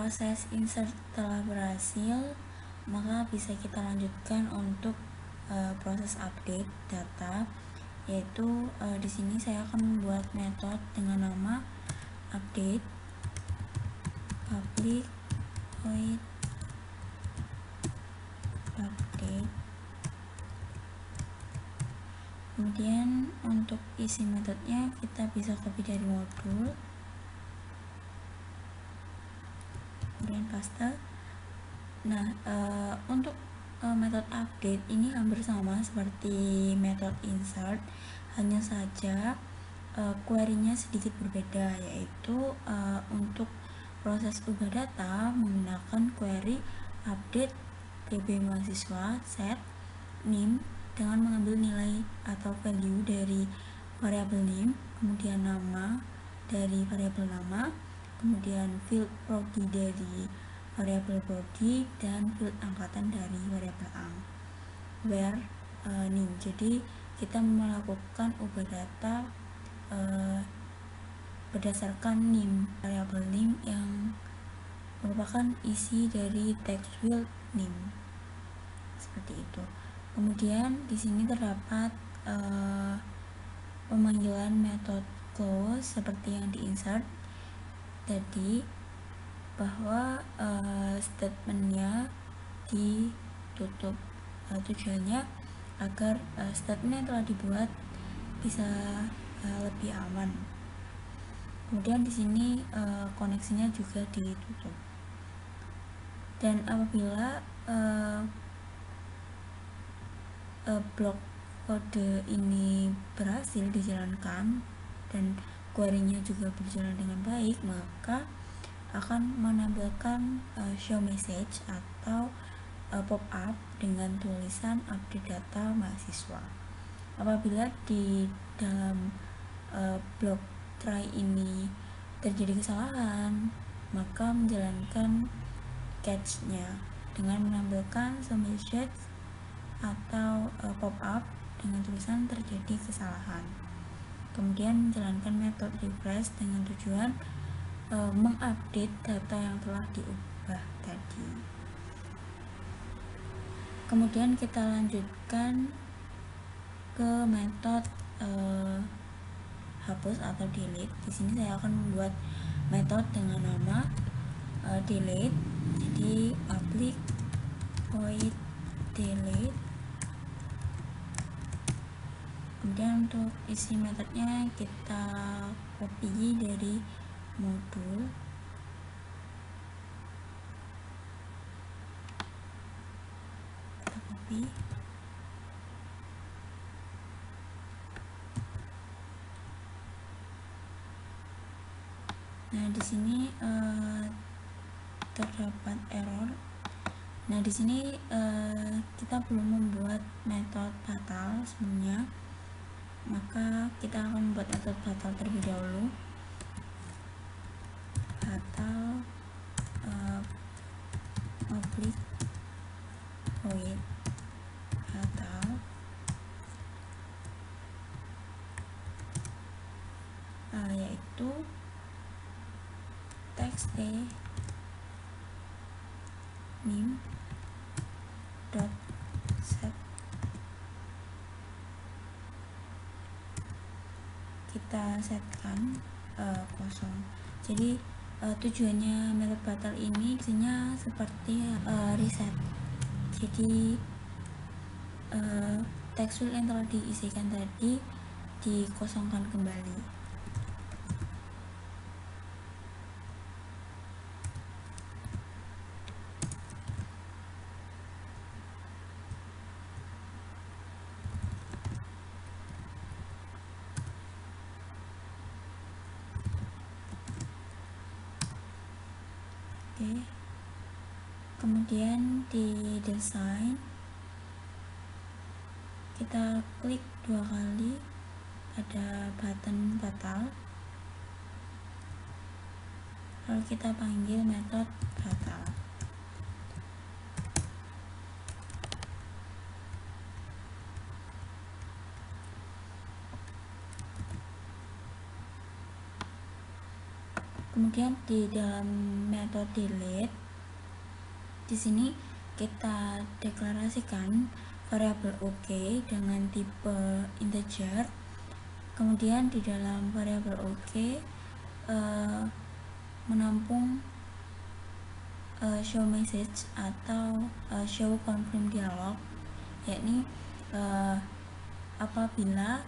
proses insert telah berhasil, maka bisa kita lanjutkan untuk proses update data, yaitu di sini saya akan membuat metode dengan nama update public void update. Kemudian untuk isi metodenya kita bisa copy dari modul, kemudian paste. Nah, untuk metode update ini hampir sama seperti metode insert, hanya saja query-nya sedikit berbeda, yaitu untuk proses ubah data menggunakan query update db mahasiswa set name dengan mengambil nilai atau value dari variabel name, kemudian nama dari variabel nama, kemudian field prodi dari variabel prodi, dan field angkatan dari variabel ang, where name. Jadi kita melakukan ubah data berdasarkan name, variabel name yang merupakan isi dari text field name, seperti itu. Kemudian di sini terdapat pemanggilan metode close seperti yang di insert tadi, bahwa statementnya ditutup. Tujuannya agar statement yang telah dibuat bisa lebih aman. Kemudian di sini koneksinya juga ditutup. Dan apabila blok kode ini berhasil dijalankan dan query-nya juga berjalan dengan baik, maka akan menampilkan show message atau pop-up dengan tulisan update data mahasiswa. Apabila di dalam blok try ini terjadi kesalahan, maka menjalankan catch-nya dengan menampilkan show message atau pop-up dengan tulisan terjadi kesalahan. Kemudian menjalankan metode refresh dengan tujuan mengupdate data yang telah diubah tadi. Kemudian kita lanjutkan ke metode hapus atau delete. Di sini saya akan membuat metode dengan nama delete. Jadi public void delete. Kemudian untuk isi metodenya kita copy dari modul, kita copy. Nah, di sini terdapat error. Nah, di sini kita belum membuat metode fatal sebelumnya, maka kita akan membuat metode fatal terlebih dahulu. Fatal public void fatal yaitu text name dot set. Kita setkan kosong. Jadi tujuannya metode fatal ini isinya seperti reset. Jadi text field yang telah diisikan tadi dikosongkan kembali. Oke. Kemudian di desain kita klik 2 kali pada button fatal, lalu kita panggil metode fatal. Kemudian di dalam metode delete, di sini kita deklarasikan variabel OK dengan tipe integer. Kemudian di dalam variabel OK menampung show message atau show confirm dialog, yakni apabila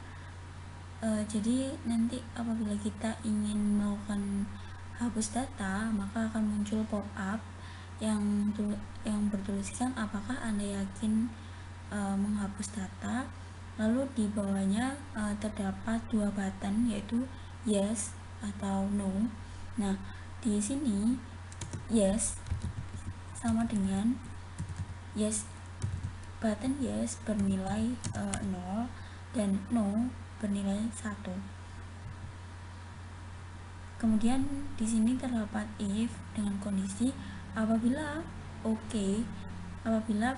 jadi nanti apabila kita ingin melakukan hapus data, maka akan muncul pop-up yang bertuliskan apakah Anda yakin menghapus data. Lalu di bawahnya terdapat dua button, yaitu yes atau no. Nah, di sini yes sama dengan yes, button yes bernilai 0 dan no bernilai 1. Kemudian di sini terdapat if dengan kondisi apabila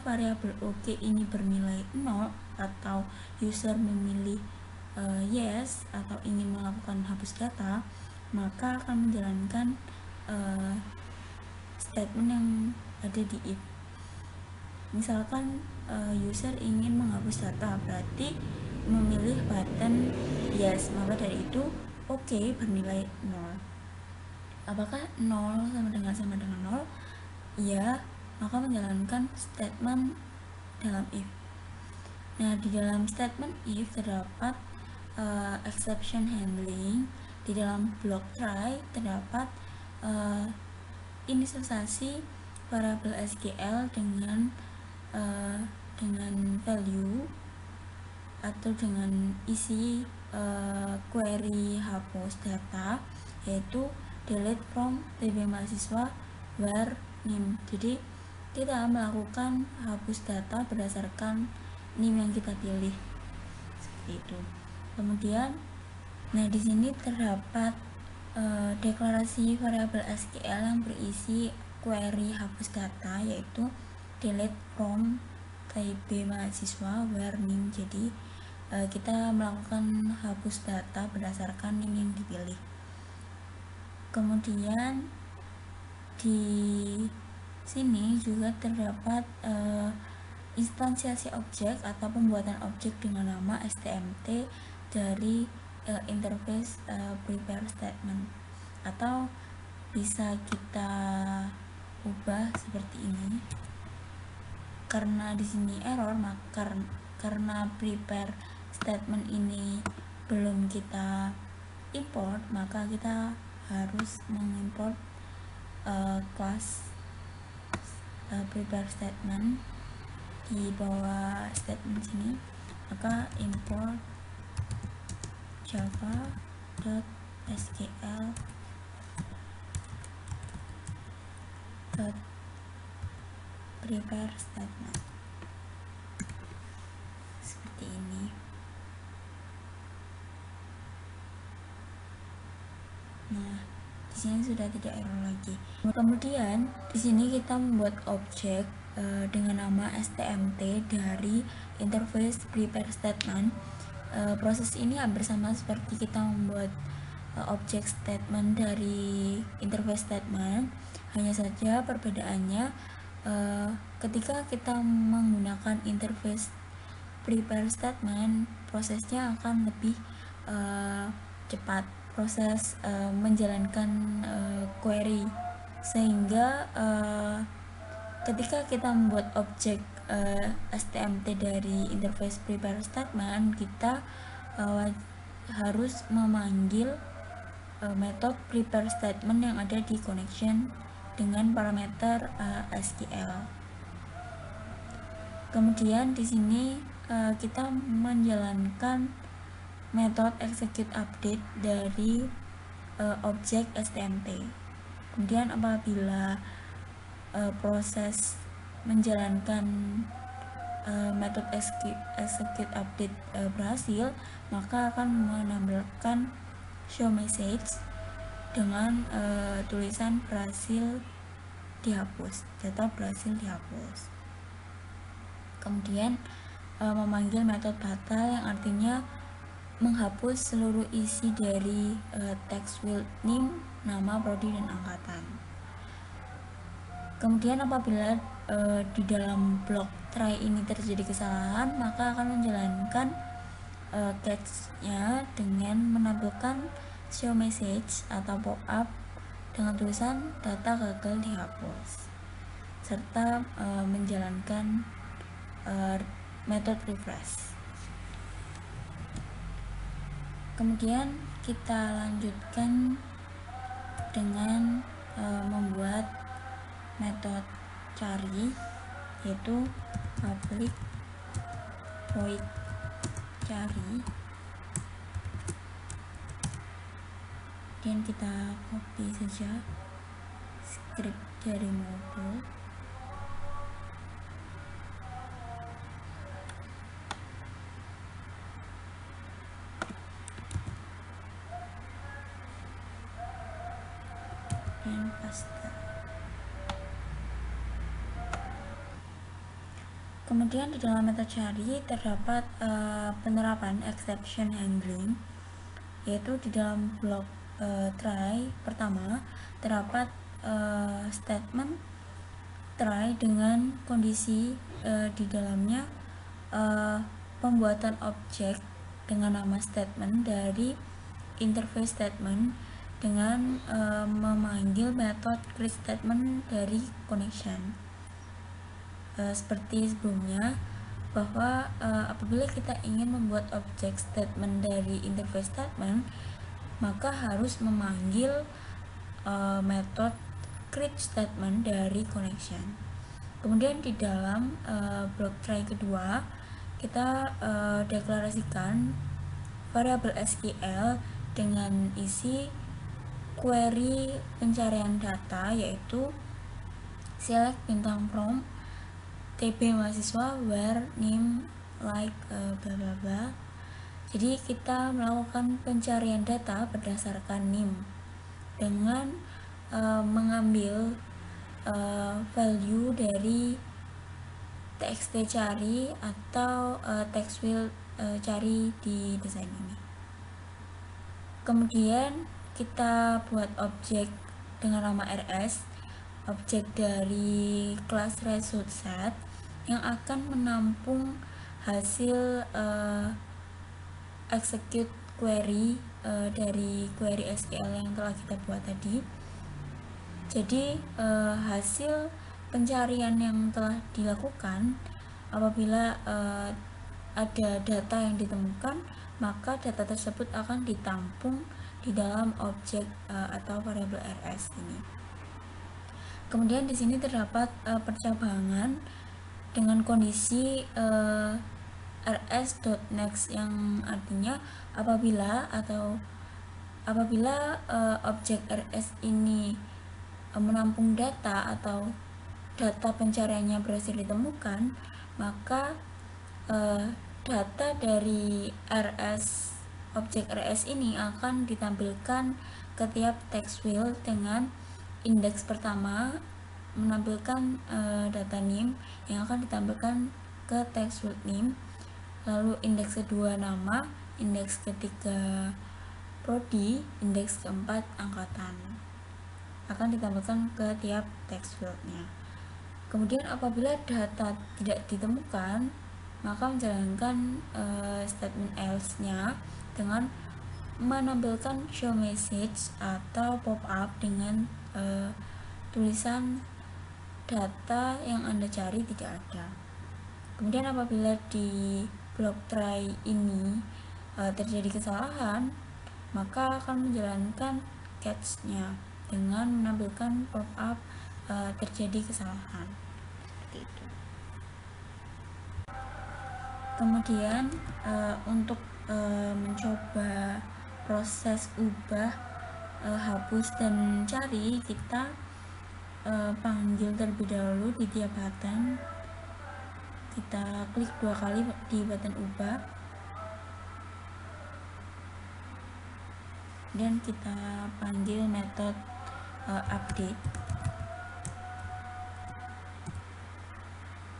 variabel OK ini bernilai 0 atau user memilih yes atau ingin melakukan hapus data, maka akan menjalankan statement yang ada di if. Misalkan user ingin menghapus data, berarti memilih button yes, maka dari itu OK bernilai 0. Apakah 0 sama dengan 0? Ya, maka menjalankan statement dalam if. Nah, di dalam statement if terdapat exception handling. Di dalam block try terdapat inisialisasi variabel SQL dengan value atau dengan isi query hapus data, yaitu delete from tb mahasiswa where name. Jadi kita melakukan hapus data berdasarkan name yang kita pilih, seperti itu. Kemudian, nah di sini terdapat deklarasi variabel SQL yang berisi query hapus data, yaitu delete from tb mahasiswa where name. Jadi kita melakukan hapus data berdasarkan name yang dipilih. Kemudian di sini juga terdapat instansiasi objek atau pembuatan objek dengan nama stmt dari interface prepare statement, atau bisa kita ubah seperti ini. Karena di sini error, maka karena prepare statement ini belum kita import, maka kita harus mengimport kelas prepare statement di bawah statement sini. Maka import java.sql prepare statement seperti ini. Nah, di sini sudah tidak error lagi. Kemudian di sini kita membuat objek dengan nama stmt dari interface prepare statement. Proses ini hampir sama seperti kita membuat objek statement dari interface statement, hanya saja perbedaannya ketika kita menggunakan interface prepare statement, prosesnya akan lebih cepat, proses menjalankan query, sehingga ketika kita membuat objek stmt dari interface prepare statement, kita harus memanggil metode prepare statement yang ada di connection dengan parameter SQL. Kemudian di sini kita menjalankan metode execute update dari objek stmt. Kemudian apabila proses menjalankan metode execute update berhasil, maka akan menampilkan show message dengan tulisan berhasil dihapus, data berhasil dihapus. Kemudian memanggil metode batal, yang artinya menghapus seluruh isi dari text field name, nama, prodi, dan angkatan. Kemudian apabila di dalam blok try ini terjadi kesalahan, maka akan menjalankan catch-nya dengan menampilkan show message atau pop-up dengan tulisan data gagal dihapus, serta menjalankan metode refresh. Kemudian kita lanjutkan dengan membuat metode cari, yaitu public void cari, dan kita copy saja script dari modul. Dan paste. Kemudian di dalam metode cari terdapat penerapan exception handling, yaitu di dalam blok try pertama terdapat statement try dengan kondisi di dalamnya pembuatan objek dengan nama statement dari interface statement dengan memanggil metode create statement dari connection. Seperti sebelumnya, bahwa apabila kita ingin membuat objek statement dari interface statement, maka harus memanggil metode create statement dari connection. Kemudian di dalam blok try kedua, kita deklarasikan variabel SQL dengan isi query pencarian data, yaitu select bintang prompt tb mahasiswa where name like bla bla bla. Jadi kita melakukan pencarian data berdasarkan name dengan mengambil value dari txt cari atau text field cari di desain ini. Kemudian kita buat objek dengan nama rs, objek dari kelas result set yang akan menampung hasil execute query dari query SQL yang telah kita buat tadi. Jadi hasil pencarian yang telah dilakukan, apabila ada data yang ditemukan, maka data tersebut akan ditampung di dalam objek atau variabel rs ini. Kemudian di sini terdapat percabangan dengan kondisi rs.next, yang artinya apabila objek rs ini menampung data atau data pencariannya berhasil ditemukan, maka data dari objek rs ini akan ditampilkan ke tiap text field dengan indeks pertama menampilkan data name yang akan ditampilkan ke text field name, lalu indeks kedua nama, indeks ketiga prodi, indeks keempat angkatan akan ditampilkan ke tiap text fieldnya. Kemudian apabila data tidak ditemukan, maka menjalankan statement else-nya dengan menampilkan show message atau pop-up dengan tulisan data yang Anda cari tidak ada. Kemudian apabila di blok try ini terjadi kesalahan, maka akan menjalankan catch-nya dengan menampilkan pop-up terjadi kesalahan. Seperti itu. Kemudian untuk mencoba proses ubah, hapus, dan cari, kita panggil terlebih dahulu di tiap button. Kita klik 2 kali di button ubah dan kita panggil metode update.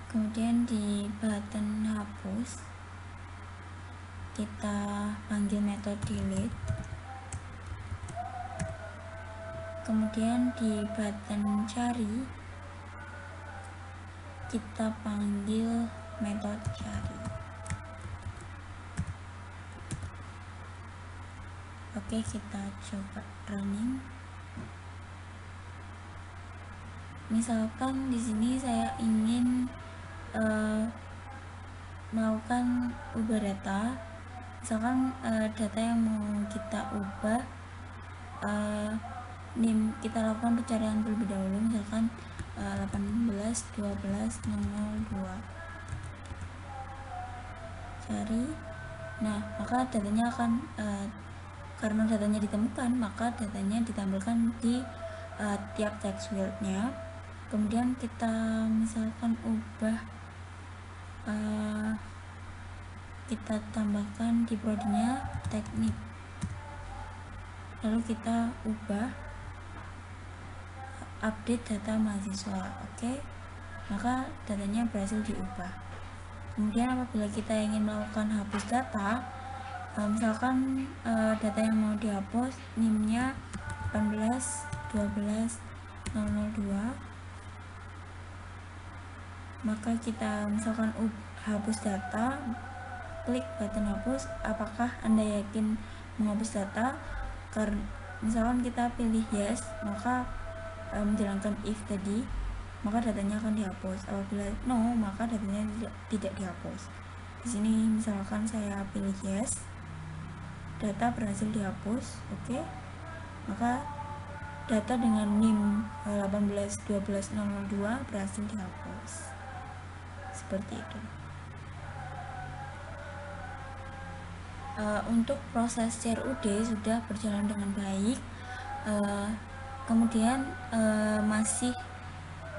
Kemudian di button hapus kita panggil metode delete, kemudian di button cari kita panggil metode cari. Oke, kita coba running. Misalkan di sini saya ingin melakukan ubah data. Misalkan data yang mau kita ubah, NIM kita lakukan pencarian terlebih dahulu, misalkan 18.12.002 cari. Nah, maka datanya akan karena datanya ditemukan, maka datanya ditampilkan di tiap text fieldnya. Kemudian kita misalkan ubah, kita tambahkan di prodinya teknik, lalu kita ubah update data mahasiswa. Oke, maka datanya berhasil diubah. Kemudian apabila kita ingin melakukan hapus data, misalkan data yang mau dihapus NIM-nya 18.12.002, maka kita misalkan hapus data, klik button hapus. Apakah Anda yakin menghapus data? Karena misalkan kita pilih yes, maka menjalankan if tadi, maka datanya akan dihapus. Apabila no, maka datanya tidak dihapus. Di sini misalkan saya pilih yes, data berhasil dihapus. Oke, maka data dengan NIM 18.12.002 berhasil dihapus. Seperti itu. Untuk proses CRUD sudah berjalan dengan baik. Kemudian masih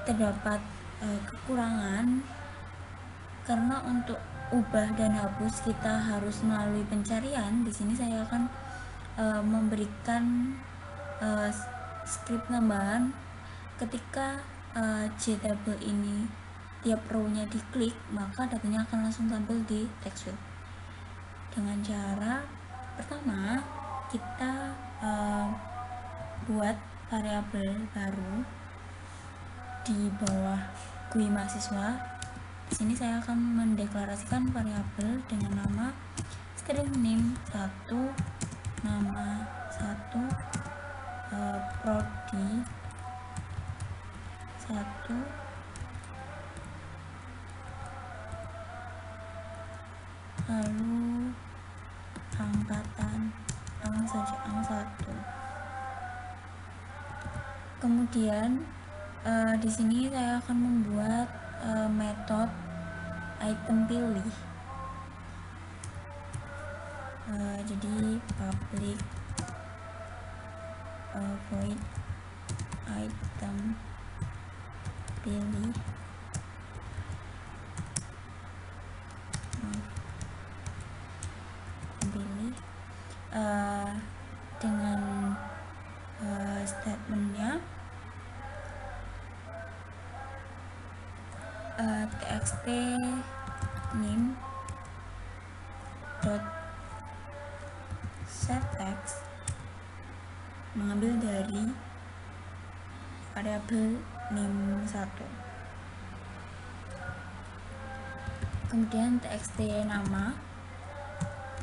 terdapat kekurangan, karena untuk ubah dan hapus kita harus melalui pencarian. Di sini saya akan memberikan script tambahan. Ketika JTable ini tiap row-nya diklik, maka datanya akan langsung tampil di text field. Dengan cara pertama, kita buat variabel baru di bawah GUI mahasiswa. Di sini saya akan mendeklarasikan variabel dengan nama string name 1, nama 1, prodi 1, lalu angkatan ang 1. Kemudian di sini saya akan membuat metode item pilih. Jadi public void item pilih dengan statementnya txt name dot setText mengambil dari variabel name 1. Kemudian txt nama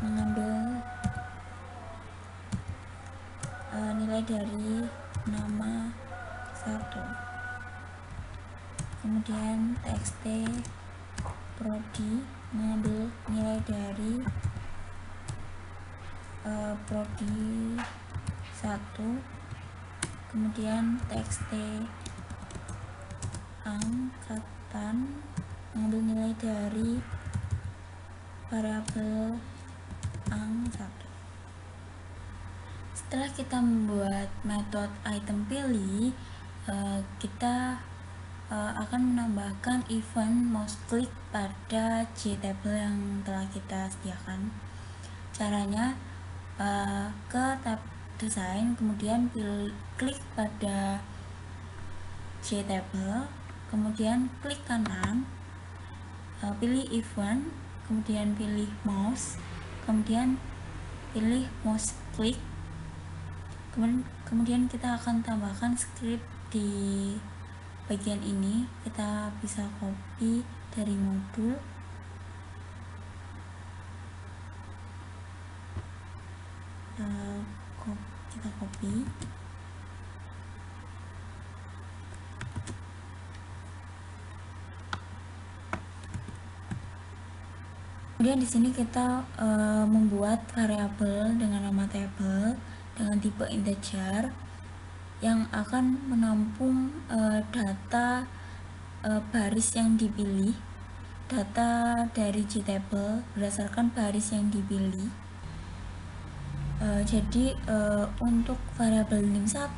mengambil nilai dari nama 1. Kemudian txt prodi mengambil nilai dari prodi 1. Kemudian txt angkatan mengambil nilai dari variabel ang 1. Setelah kita membuat metode item pilih, kita akan menambahkan event mouse click pada JTable yang telah kita sediakan. Caranya ke tab desain, kemudian klik pada JTable, kemudian klik kanan, pilih event, kemudian pilih mouse, kemudian pilih mouse click, kemudian kita akan tambahkan script di bagian ini. Kita bisa copy dari modul, kita copy, kemudian di sini kita membuat variabel dengan nama table dengan tipe integer yang akan menampung data baris yang dipilih, data dari JTable berdasarkan baris yang dipilih. Jadi untuk variabel nim1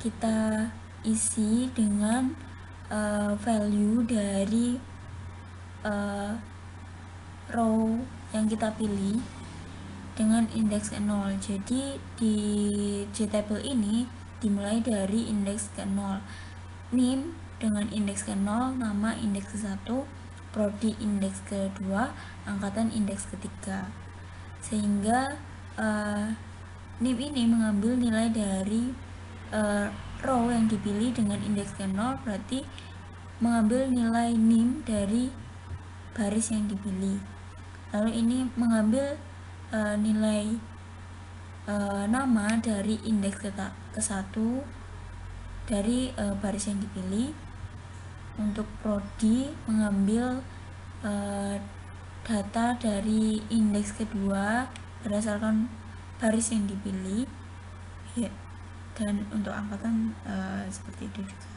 kita isi dengan value dari row yang kita pilih dengan indeks 0. Jadi di JTable ini dimulai dari indeks ke 0, nim dengan indeks ke 0, nama indeks ke 1, prodi indeks ke 2, angkatan indeks ke 3. Sehingga nim ini mengambil nilai dari row yang dipilih dengan indeks ke 0, berarti mengambil nilai nim dari baris yang dipilih. Lalu ini mengambil nilai nama dari indeks ke 1 dari baris yang dipilih. Untuk prodi mengambil data dari indeks kedua berdasarkan baris yang dipilih, ya. Dan untuk angkatan seperti itu juga.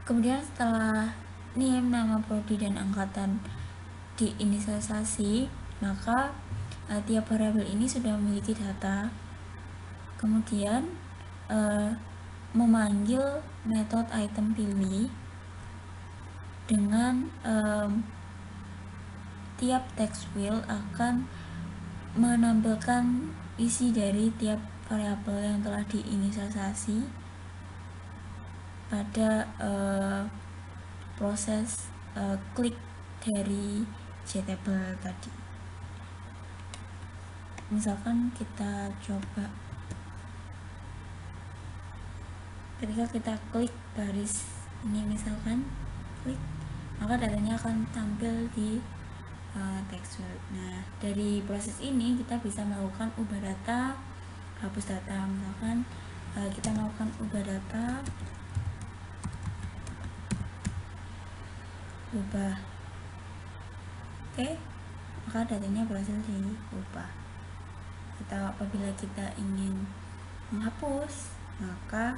Kemudian setelah nim, nama, prodi, dan angkatan diinisialisasi, maka tiap variabel ini sudah memiliki data. Kemudian memanggil metode item pilih dengan tiap text field akan menampilkan isi dari tiap variabel yang telah diinisialisasi pada proses klik dari JTable tadi. Misalkan kita coba, ketika kita klik baris ini, misalkan klik, maka datanya akan tampil di text field. Nah, dari proses ini kita bisa melakukan ubah data, hapus data. Misalkan kita melakukan ubah data, ubah, oke, maka datanya berhasil diubah. Atau apabila kita ingin menghapus, maka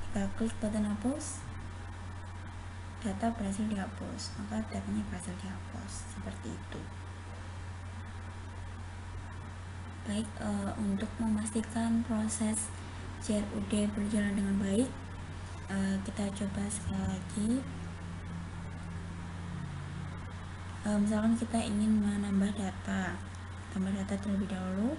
kita klik button hapus, data berhasil dihapus, maka datanya berhasil dihapus. Seperti itu. Baik, untuk memastikan proses CRUD berjalan dengan baik, kita coba sekali lagi. Misalkan kita ingin menambah data, tambah data terlebih dahulu.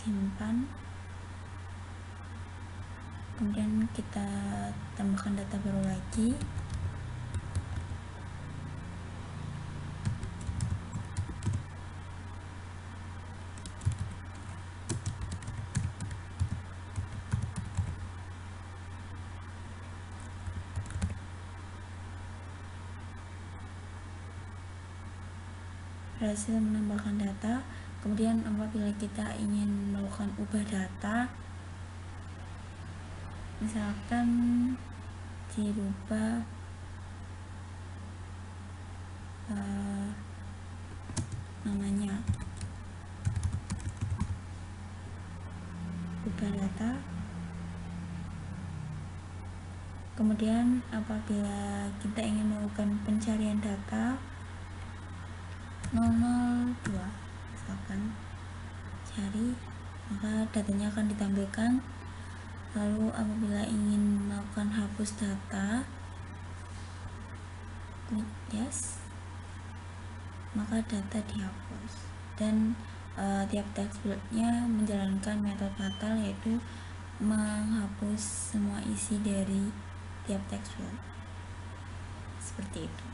Simpan, kemudian kita tambahkan data baru lagi. Berhasil menambahkan data. Kemudian apabila kita ingin melakukan ubah data, misalkan dirubah namanya, ubah data. Kemudian apabila kita ingin melakukan pencarian data 002, misalkan cari, maka datanya akan ditampilkan. Lalu apabila ingin melakukan hapus data, klik yes, maka data dihapus. Dan tiap text fieldnya menjalankan metode fatal, yaitu menghapus semua isi dari tiap text field, seperti itu.